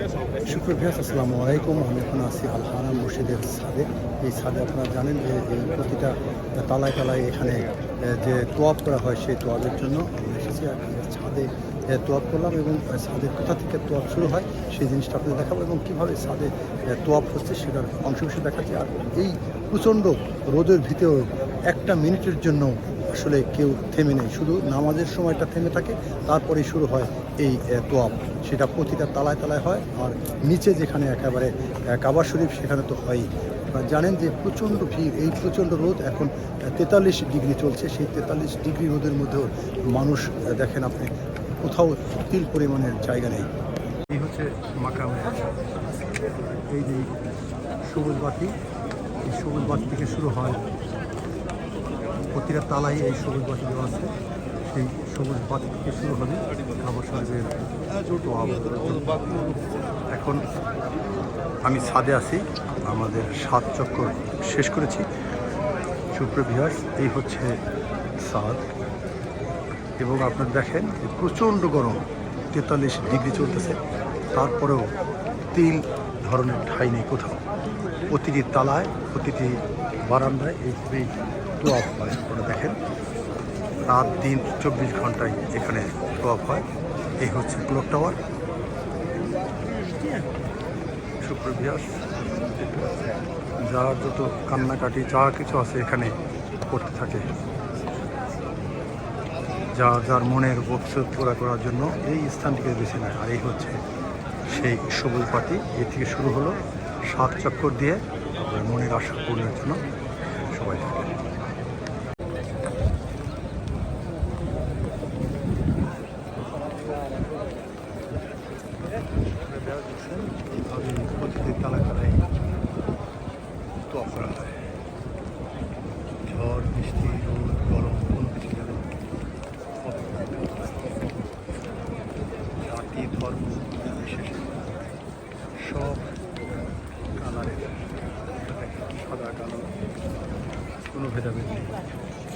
সুপ্রভাত, আসসালামু আলাইকুম। আমি এখন আছি আল হারাম মসজিদের ছাদে। এই ছাদে আপনারা জানেন যে এই প্রতিটা তালায় তালায় এখানে যে তোয়াব করা হয়, সেই তোয়াবের জন্য আমরা এসেছি। আর ছাদে তোয়াব করলাম এবং ছাদের কোথা থেকে তোয়াব শুরু হয় সেই জিনিসটা আপনাদের দেখাবো এবং কীভাবে ছাদে তোয়াব হচ্ছে সেটার অংশবিশেষ দেখাচ্ছি। আর এই প্রচণ্ড রোদের ভিতরেও একটা মিনিটের জন্য আসলে কেউ থেমে নেই, শুধু নামাজের সময়টা থেমে থাকে, তারপরেই শুরু হয় এই তোয়াব। সেটা প্রতিটা তালায় তালায় হয়। আর নিচে যেখানে একেবারে কাবা শরীফ সেখানে তো হয়ই। আপনারা জানেন যে প্রচণ্ড ভিড়, এই প্রচণ্ড রোদ, এখন 43 ডিগ্রি চলছে। সেই 43 ডিগ্রি রোদের মধ্যেও মানুষ দেখেন আপনি, কোথাও তিল পরিমাণের জায়গা নেই। এই হচ্ছে মাকামে, এই যে সবুজ বাতি, এই সবুজ বাতি থেকে শুরু হয়। প্রতিটা তালাই এই সবুজ বাতি দেওয়া আছে। সেই সবুজ বাতি থেকে শুরু হবে কাবা শরীফের তোয়াব। এখন আমি ছাদে আছি, আমাদের 7 চক্কর শেষ করেছি। সুপ্রভিয়াস, এই হচ্ছে ছাদ এবং আপনার দেখেন প্রচণ্ড গরম, 43 ডিগ্রি চলতেছে, তারপরেও 3 ধরনের ঠাঁই নেই কোথাও। প্রতিটি তালায়, প্রতিটি বারান্দায় এই তোয়াব হয়। আপনারা দেখেন রাত দিন 24 ঘন্টায় এখানে তোয়াব হয়। এই হচ্ছে ক্লক টাওয়ার। সুপ্রভিয়াস, যার যত কান্নাকাটি যা কিছু আছে এখানে করতে থাকে, যার মনের বোধ পুরা করার জন্য এই স্থানটিকে বেছে নেয়। আর এই হচ্ছে সেই সবুজ বাতি। এ থেকে শুরু হলো 7 চক্কর দিয়ে আপনার মনের আশা পূরণের জন্য সবাই থাকে। প্রতিটি তালায় তালায় তোয়াব করা হয়। ঝড়, বৃষ্টি, রোদ, গরম, কোনো কিছু যেন জাতি, ধর্ম নির্বিশেষে সব কালারের, সাদা কালো কোনো ভেদাভেদ নেই,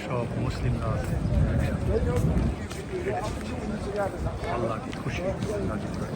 সব মুসলিমরা আছে একসাথে। আল্লাহকে খুশি রাজি করে।